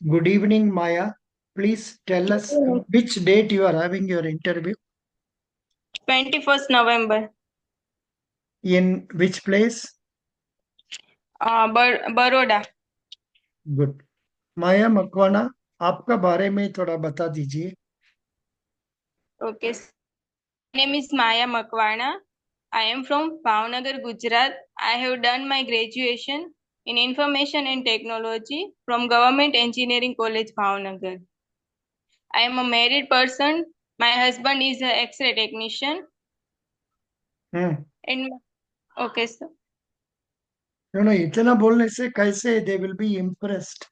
Good evening, Maya. Please tell us which date you are having your interview, 21st November. in which place. Baroda. Good. Maya Makwana, आपका बारे में थोड़ा बता दीजिए। Okay. My name is Maya Makwana. I am from Bhavnagar, Gujarat. I have done my graduation in Information and Technology from Government Engineering College, Bhavnagar. I am a married person. My husband is an X-ray technician. Hmm. And okay, sir. इतना बोलने से कैसे they will be impressed.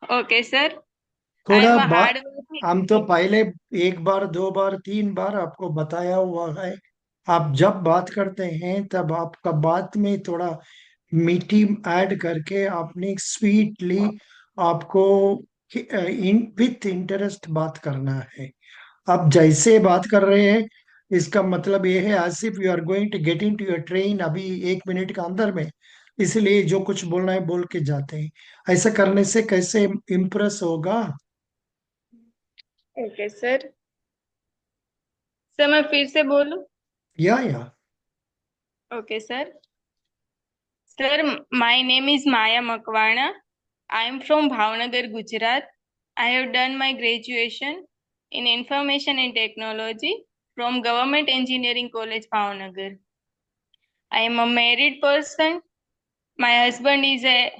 Okay, sir. I थोड़ा am a बात, hardworking. हम तो पहले एक बार दो बार तीन बार आपको बताया हुआ है। आप जब बात करते हैं तब आपका बात में थोड़ा मीठी ऐड करके आपने स्वीटली आपको इन विथ इंटरेस्ट बात करना है। आप जैसे बात कर रहे हैं, इसका मतलब ये है as if you are going to get into your train अभी 1 मिनट के अंदर में। इसलिए जो कुछ बोलना है बोल के जाते हैं। ऐसा करने से कैसे इम्प्रेस होगा। Okay, sir. सर मैं फिर से बोलूं? या Okay, sir. Sir, my name is Maya Makwana. I am from Bhavnagar, Gujarat. I have done my graduation in Information and Technology from Government Engineering College, Bhavnagar. I am a married person. My husband is a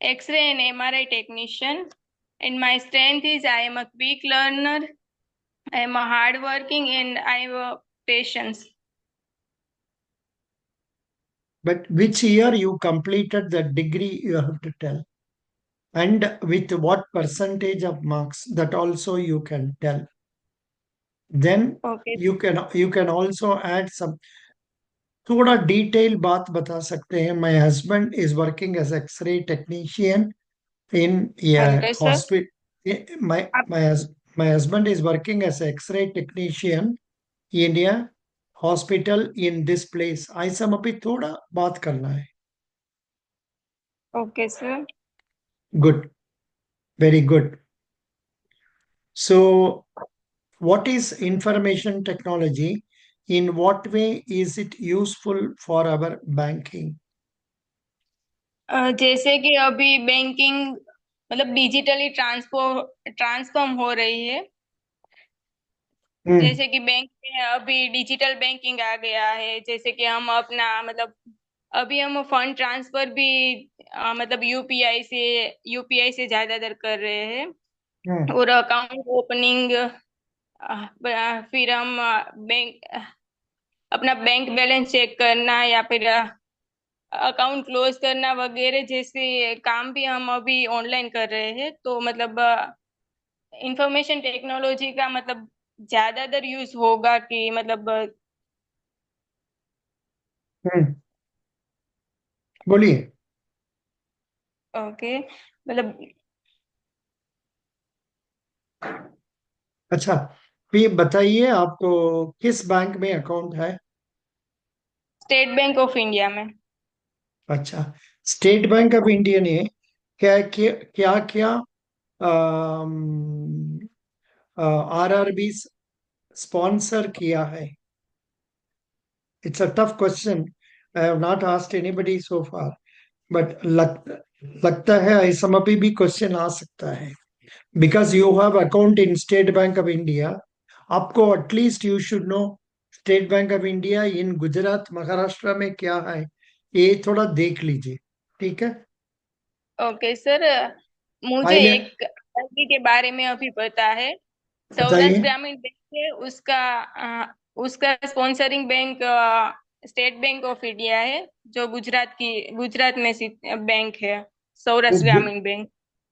X-ray and MRI technician. And my strength is I am a quick learner. I am a hardworking and I have a patience. but which year you completed the degree you have to tell, and with what percentage of marks, that also you can tell. Then Okay. you can also add some थोड़ा detail बात बता सकते हैं। My husband is working as x-ray technician in Okay, sir. Hospital. My husband is working as x-ray technician in hospital in this place. ऐसा अभी थोड़ा बात करना है। Okay, sir. Good, very good. So what is information technology? In what way is it useful for our banking? जैसे कि अभी banking मतलब डिजिटली ट्रांसफॉर्म हो रही है। हम्म। जैसे कि बैंक में अभी डिजिटल बैंकिंग आ गया है। जैसे कि हम अपना मतलब अभी हम फंड ट्रांसफर भी मतलब यूपीआई से ज्यादातर कर रहे हैं। हम्म। और अकाउंट ओपनिंग, फिर हम अपना बैंक बैलेंस चेक करना या फिर अकाउंट क्लोज करना वगैरह जैसे काम भी हम अभी ऑनलाइन कर रहे हैं। तो मतलब इंफॉर्मेशन टेक्नोलॉजी का मतलब ज्यादातर यूज होगा कि मतलब हम्म। बोलिए। ओके मतलब अच्छा, ये बताइए आपको किस बैंक में अकाउंट है। स्टेट बैंक ऑफ इंडिया में। अच्छा, स्टेट बैंक ऑफ इंडिया ने क्या क्या क्या क्या आरआरबी स्पॉन्सर किया है। It's a tough question. I have not asked anybody so far, but लगता है ऐसा अभी भी क्वेश्चन आ सकता है। Because you have account in State Bank of India, आपको at least you should know State Bank of India in Gujarat Maharashtra में क्या है। ये थोड़ा देख लीजिए, ठीक है। ओके सर, मुझे पहले एक बैंक के बारे में अभी पता है। सौराष्ट्र बताइए। ग्रामीण बैंक है उसका। उसका sponsoring bank State Bank of India है जो गुजरात में बैंक है। Saurashtra Gramin Bank.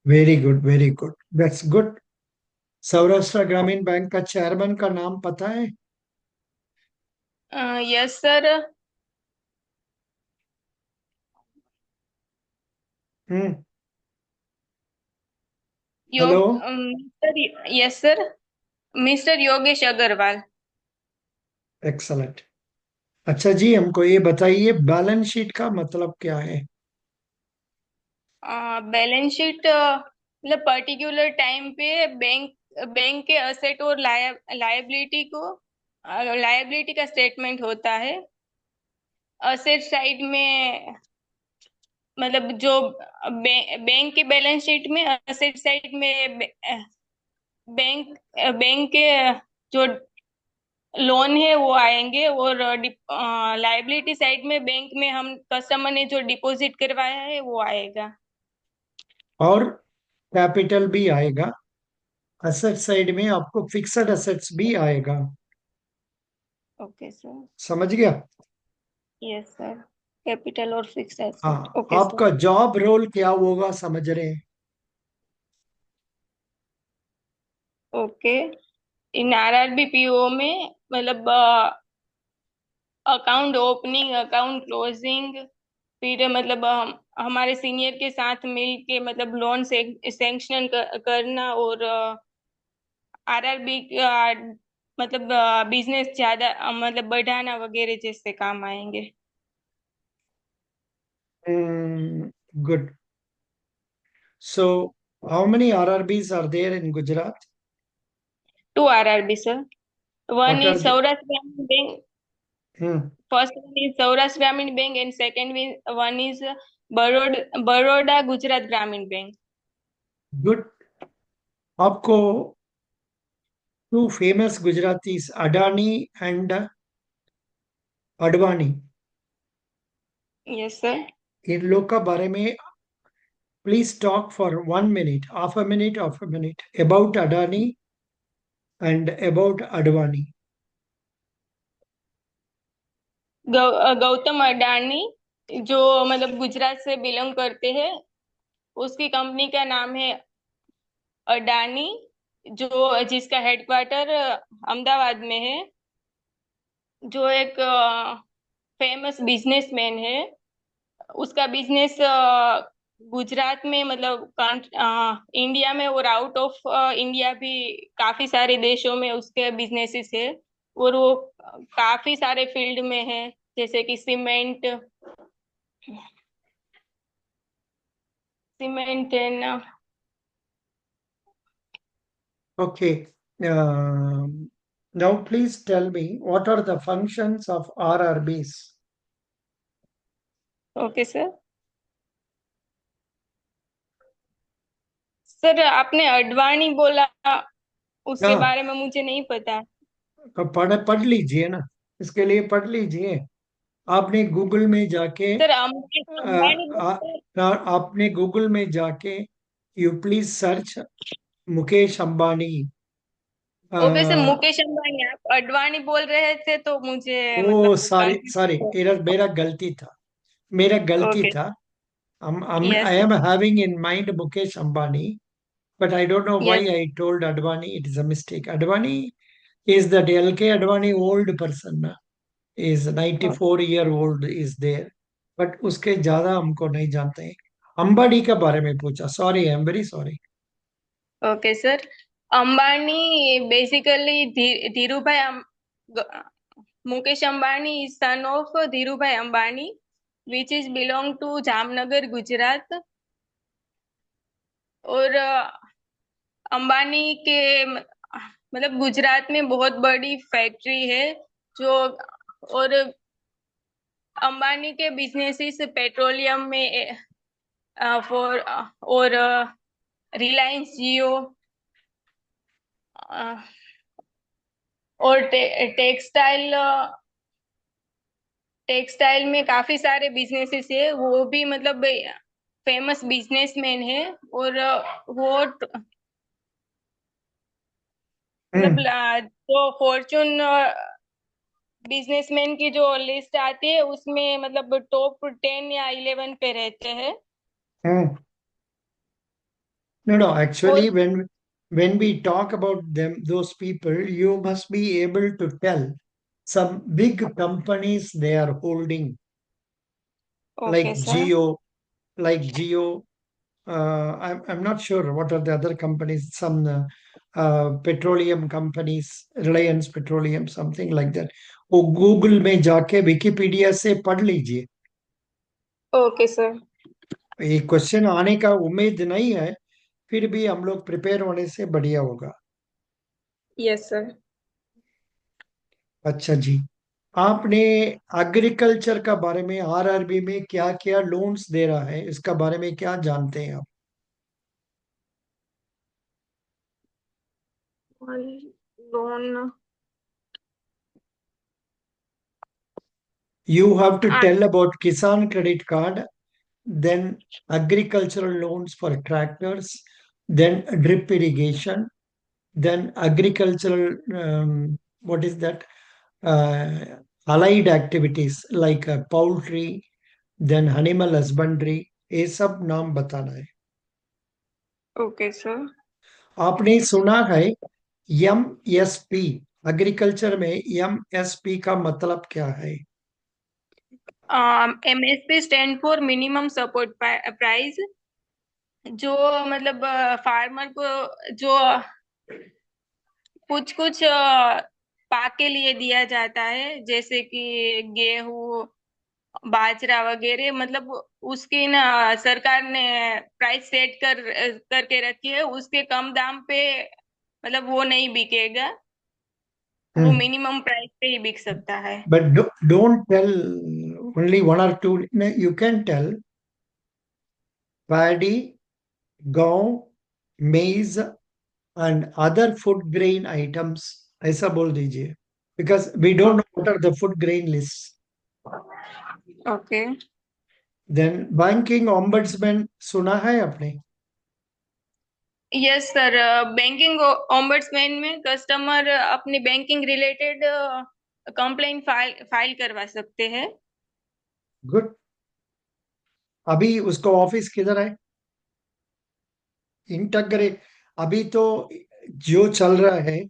Very good, very good, that's good. Saurashtra Gramin Bank का चेयरमैन का नाम पता है। Yes sir. Hmm. Hello. Yog sir. Yes sir. Mister Yogesh Agarwal. Excellent. अच्छा जी, हमको ये बताइए बैलेंस शीट का मतलब क्या है। बैलेंस शीट मतलब पर्टिकुलर टाइम पे बैंक बैंक के असेट और लायबिलिटी को लायबिलिटी का स्टेटमेंट होता है। असेट साइड में मतलब जो बैंक के बैलेंस शीट में असेट साइड में बैंक बैंक के जो लोन है वो आएंगे, और लायबिलिटी साइड में बैंक में हम कस्टमर ने जो डिपॉजिट करवाया है वो आएगा। और कैपिटल भी आएगा। एसेट साइड में आपको फिक्स्ड एसेट्स भी आएगा। Okay sir. समझ गया? Yes sir. कैपिटल और फिक्स एसेट, हाँ, ओके सर। आपका जॉब रोल क्या होगा समझ रहे हैं? ओके। इन आरआरबी पीओ में मतलब अकाउंट ओपनिंग, अकाउंट क्लोजिंग, फिर मतलब हम हमारे सीनियर के साथ मिल के मतलब लोन से सैंक्शन करना, और आरआरबी मतलब बिजनेस ज्यादा मतलब बढ़ाना वगैरह जैसे काम आएंगे। Good. So, how many RRBs are there in Gujarat? Two RRB sir. One What are is the? Saurashtra Gramin Bank. Hmm, first one is Saurashtra Gramin Bank and second one is Baroda Gujarat Gramin Bank. good. आपको two famous Gujaratis, Adani and Advani, yes sir. इन लोग का बारे में please talk for 1 minute, half a minute about Adani and about Advani. Gautam Adani जो मतलब गुजरात से belong करते हैं, उसकी कंपनी का नाम है अडानी, जो जिसका हेडक्वार्टर अहमदाबाद में है। जो एक फेमस बिजनेसमैन है। उसका बिजनेस गुजरात में मतलब इंडिया में और आउट ऑफ इंडिया भी काफी सारे देशों में उसके बिजनेसेस है। और वो काफी सारे फील्ड में है, जैसे कि cement and. Okay. Now, please tell me what are the functions of RRBs? Okay sir. Sir आपने अडवाणी बोला, उसके हाँ, बारे में मुझे नहीं पता। तो पढ़ लीजिए ना। इसके लिए पढ़ लीजिए। आपने गूगल में जाके सर अंबानी आ, बोलते। आपने गूगल में जाके you please search Mukesh Ambani. Okay sir, ah, Mukesh Ambani, आप अडवाणी बोल रहे थे तो मुझे ओ मतलब सॉरी सॉरी, कंफ्यूज। मेरा मेरा गलती था। मेरा गलती ओके। था। I yes am sir. having in mind Mukesh Ambani, but I don't know why yes. I told Advani. It is a mistake. Advani is that LK Advani old person na, is 94-year-old is there. But उसके ज्यादा हमको नहीं जानते हैं। अंबानी के बारे में पूछा, sorry, I am very sorry. Okay sir. Ambani basically Dhirubhai Mukesh Ambani is son of Dhirubhai Ambani, which is belong to Jamnagar Gujarat. और अंबानी के मतलब गुजरात में बहुत बड़ी फैक्ट्री है जो, और अंबानी के बिजनेसेस पेट्रोलियम में फॉर और रिलायंस जियो और टेक्सटाइल टेक्सटाइल में काफी सारे बिजनेसेस है। वो भी मतलब फेमस बिजनेसमैन है। और वो मतलब हम्म। जो फॉर्चून बिजनेसमैन की जो लिस्ट आती है उसमें मतलब टॉप 10 या 11 पे रहते हैं। हम्म। No, no. और Actually, when we talk about them, those people, you must be able to tell some big companies they are holding, okay like sir. Geo, like Geo. I'm not sure what are the other companies. Some petroleum companies, Reliance Petroleum, something like that. वो Google में जाके Wikipedia से पढ़ लीजिए। Okay sir. ये question आने का उम्मीद नहीं है, फिर भी हम लोग प्रिपेयर होने से बढ़िया होगा। Yes sir. अच्छा जी। आपने एग्रीकल्चर का बारे में आरआरबी में क्या क्या लोन्स दे रहा है, इसका बारे में क्या जानते हैं आप? Loan. You have to tell about Kisan credit card, then agricultural loans for tractors, then drip irrigation, then agricultural, what is that? Uh, Allied activities like poultry, then animal husbandry, ये सब नाम बताना है। Okay sir. आपने सुना है M S P? Agriculture में M S P का मतलब क्या है? MSP stand for minimum support price, जो मतलब फार्मर को जो कुछ कुछ पाक के लिए दिया जाता है, जैसे कि गेहूं, बाजरा वगैरह, मतलब उसकी ना सरकार ने प्राइस सेट करके रखी है, उसके कम दाम पे मतलब वो नहीं बिकेगा, वो मिनिमम प्राइस पे ही बिक सकता है। But don't tell only one or two. No, you can tell paddy, gaun, maize and other food grain items. ऐसा बोल दीजिए, because we don't know what are the food grain lists. Okay. Then banking ombudsman सुना है आपने? Yes sir. Banking ombudsman में customer अपनी banking related complaint file करवा सकते हैं। गुड। अभी उसका ऑफिस किधर है? इंटग्रेट। अभी तो जो चल रहा है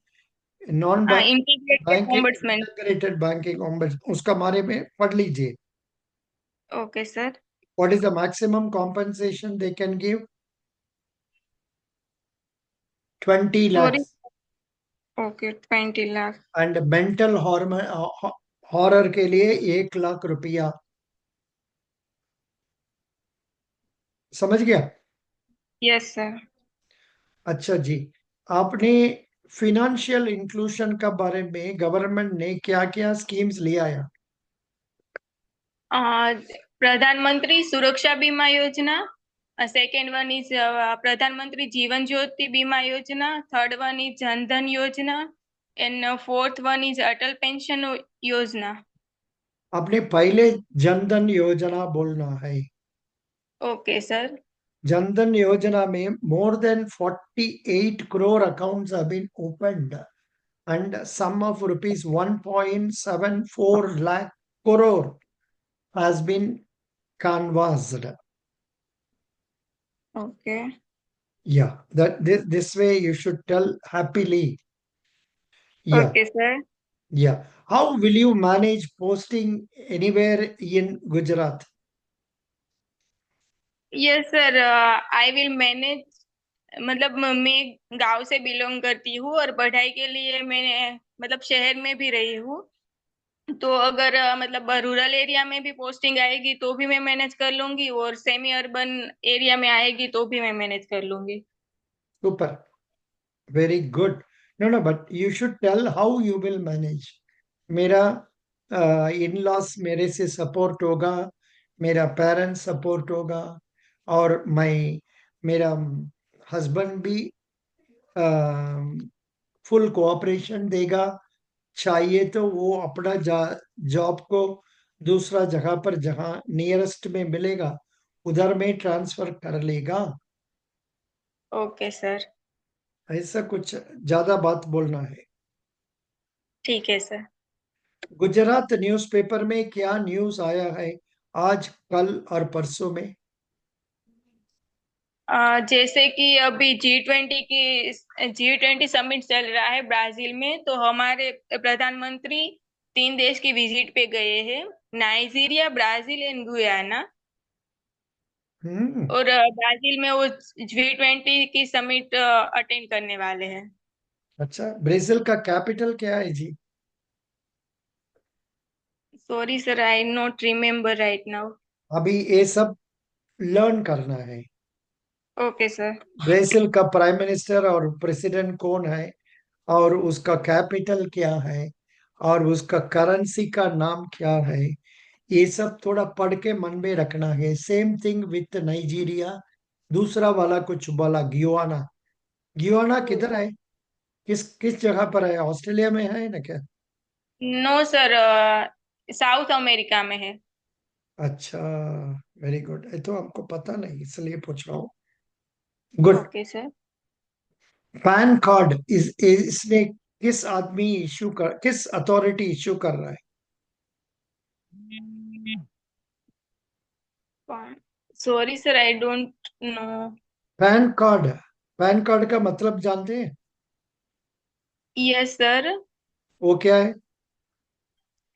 नॉन हाँ, bank integrated banking ombudsman. Integrated banking ombudsman, उसका बारे में पढ़ लीजिए। Okay sir. What is the maximum compensation they can give? 20 sorry. lakhs. Okay, 20 lakh. And mental horror के लिए 1 लाख रुपया। समझ गया? Yes sir. अच्छा जी। आपने फिनेंशियल इंक्लूजन का बारे में गवर्नमेंट ने क्या क्या स्कीम्स लिया है? प्रधानमंत्री सुरक्षा बीमा योजना, सेकेंड वन इज प्रधानमंत्री जीवन ज्योति बीमा योजना, third one is Jan Dhan योजना, and fourth one is Atal pension योजना। आपने पहले जनधन योजना बोलना है। Okay sir. जनधन योजना में more than 48 crore accounts have been opened and sum of rupees 1.74 lakh crore has been canvassed. Okay. Yeah, that this way you should tell happily. Yeah, okay sir. yeah. How will you manage posting anywhere in Gujarat? Yes sir, I will manage. मतलब मैं गांव से belong करती हूँ और पढ़ाई के लिए मैंने मतलब शहर में भी रही हूँ। तो अगर मतलब रूरल एरिया में भी पोस्टिंग आएगी तो भी मैं मैनेज कर लूंगी, और सेमी अर्बन एरिया में आएगी तो भी मैं मैनेज कर लूंगी। Super, very good. No, no, but you should tell how you will manage. मेरा इन लॉस मेरे से सपोर्ट होगा, मेरा पेरेंट्स सपोर्ट होगा, और मैं मेरा हस्बैंड भी फुल कोऑपरेशन देगा। चाहिए तो वो अपना जॉब को दूसरा जगह पर जहां नियरेस्ट में मिलेगा उधर में ट्रांसफर कर लेगा। Okay sir. ऐसा कुछ ज्यादा बात बोलना है। ठीक है सर। गुजरात न्यूज़पेपर में क्या न्यूज़ आया है आज, कल और परसों में? जैसे कि अभी G20 समिट चल रहा है ब्राजील में, तो हमारे प्रधानमंत्री 3 देश की विजिट पे गए हैं, नाइजीरिया, ब्राजील एंड गुयाना। हम्म। और ब्राजील में वो G20 की समिट अटेंड करने वाले हैं। अच्छा, ब्राजील का कैपिटल क्या है जी? Sorry sir, I not remember right now. अभी ये सब लर्न करना है। Okay sir. ब्राजील का प्राइम मिनिस्टर और प्रेसिडेंट कौन है, और उसका कैपिटल क्या है, और उसका करेंसी का नाम क्या है, ये सब थोड़ा पढ़ के मन में रखना है। Same thing with Nigeria. दूसरा वाला कुछ बोला, गियाना। गियाना किधर है? किस किस जगह पर है? ऑस्ट्रेलिया में है ना क्या? नो सर, साउथ अमेरिका में है। अच्छा, वेरी गुड। ये तो हमको पता नहीं, इसलिए पूछ रहा हूँ। Good. Okay sir. Pan card इस इसने किस आदमी इशू कर, किस अथॉरिटी इशू कर रहा है? Sorry sir, I don't know. Pan card, pan card का मतलब जानते हैं? Yes sir. वो क्या है?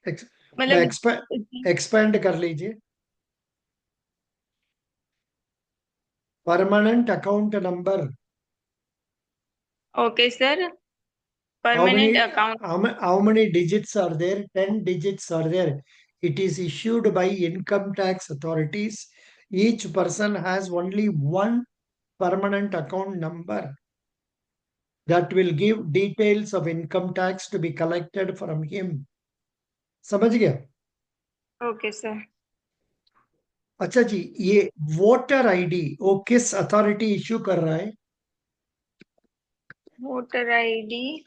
एक्स, मतलब एक्सपेंड कर लीजिए। Permanent account number. Okay sir. How permanent many account. how many digits are there? 10 digits are there. It is issued by income tax authorities. Each person has only one permanent account number that will give details of income tax to be collected from him. समझ गया? Okay sir. अच्छा जी, ये voter ID वो किस authority issue कर रहा है? Voter ID.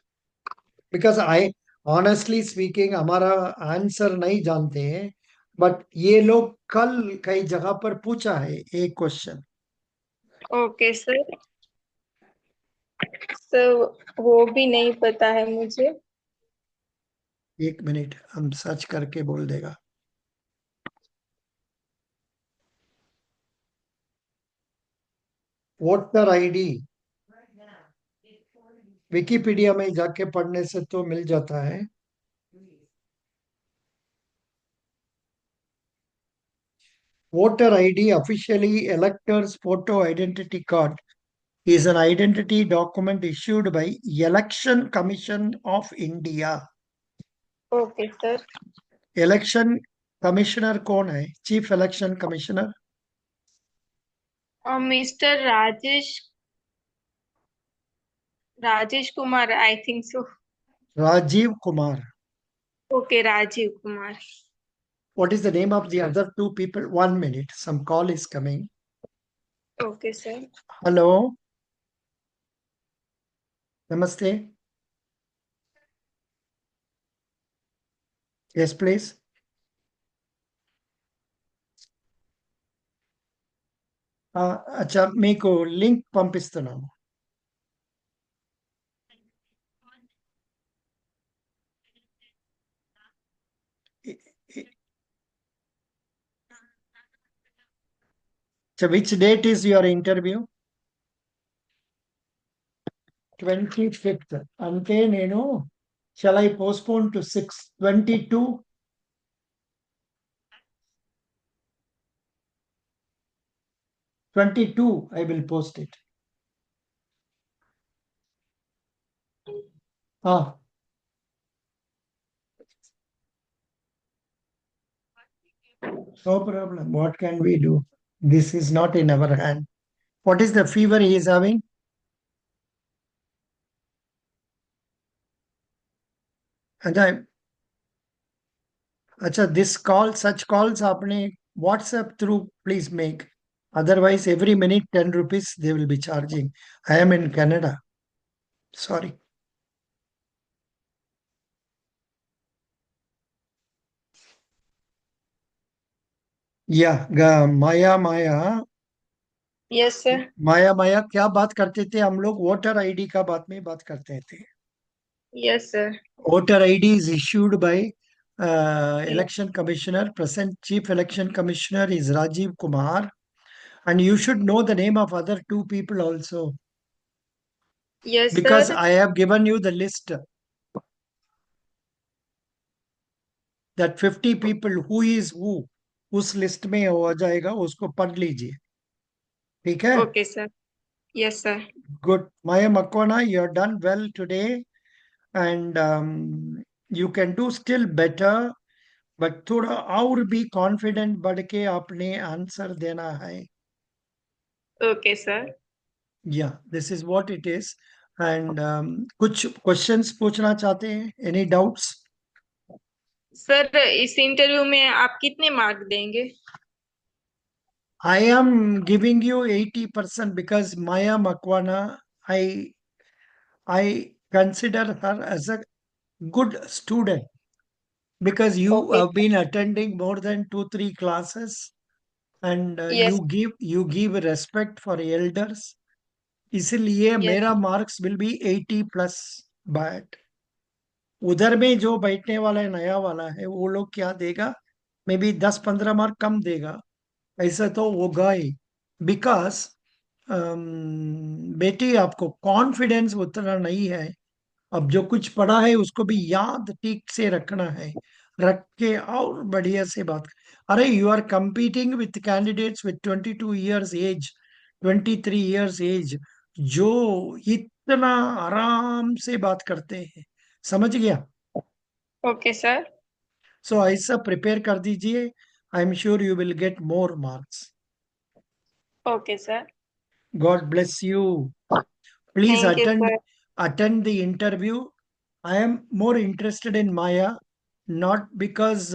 Because I honestly speaking हमारा आंसर नहीं जानते हैं, बट ये लोग कल कई जगह पर पूछा है एक क्वेश्चन। Okay sir. सर वो भी नहीं पता है मुझे। एक मिनट, हम सर्च करके बोल देगा। वोटर आईडी विकिपीडिया में जाके पढ़ने से तो मिल जाता है। Voter ID officially electors photo identity card is an identity document issued by Election Commission of India. Okay sir. Election commissioner कौन है? Chief election commissioner mister Rajesh, Rajesh Kumar, I think so. Rajiv Kumar. Okay, Rajiv Kumar. What is the name of the other two people? 1 minute, some call is coming. Okay sir. Hello, नमस्ते। Yes please. अच्छा, మీకు link పంపిస్తున్నాను. So which date is your interview? 25th. అంటే నేను shall I postpone to 6, 22? 22 I will post it. Ah, no problem. What can we do? This is not in our hand. What is the fever he is having? अच्छा, अच्छा, this call, such calls आपने WhatsApp through please make. Otherwise, every minute 10 rupees they will be charging. I am in Canada. Sorry. Yeah, Maya Maya. Yes sir. Maya Maya, क्या बात करते थे हम लोग? Voter ID का बात में बात करते थे। Yes sir. Voter ID is issued by election commissioner. Present chief election commissioner is Rajiv Kumar. And you should know the name of other two people also, yes because sir. I have given you the list that 50 people who is who उस list में हो जाएगा, उसको पढ़ लीजिए। ठीक है? Okay sir. Yes sir. Good. Maya Makwana, you have done well today, and you can do still better, but थोड़ा और भी कॉन्फिडेंट बढ़ के आपने आंसर देना है। Okay, sir. Yeah, this is what it is. And कुछ questions पूछना चाहते हैं? Any doubts? सर इस इंटरव्यू में आप कितने मार्क देंगे? I am giving you 80% because Maya Makwana, I consider her as a good student because you okay have sir. been attending more than 2 3 classes and yes. you give respect for elders. इसलिए yes. मेरा marks will be 80 plus. But उधर में जो बैठने वाला है नया वाला है वो लोग क्या देगा? मे बी 10 15 मार्क कम देगा. ऐसा तो होगा ही. बिकॉज बेटी आपको कॉन्फिडेंस उतना नहीं है. अब जो कुछ पढ़ा है उसको भी याद ठीक से रखना है. रख के और बढ़िया से बात. अरे you are competing with candidates with 22 years age, 23 years age, जो इतना आराम से बात करते हैं. समझ गया? Okay sir. सो ऐसा प्रिपेयर कर दीजिए. I am sure you will get more marks. Okay sir. God bless you. Please thank you sir. attend the interview. I am more interested in Maya, not because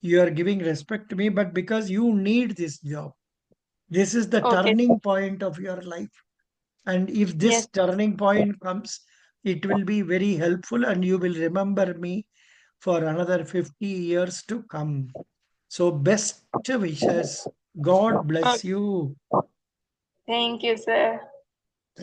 you are giving respect to me, but because you need this job. This is the okay turning sir. point of your life. And if this yes. turning point comes, it will be very helpful and you will remember me for another 50 years to come. So, best wishes. God bless you. Thank you sir.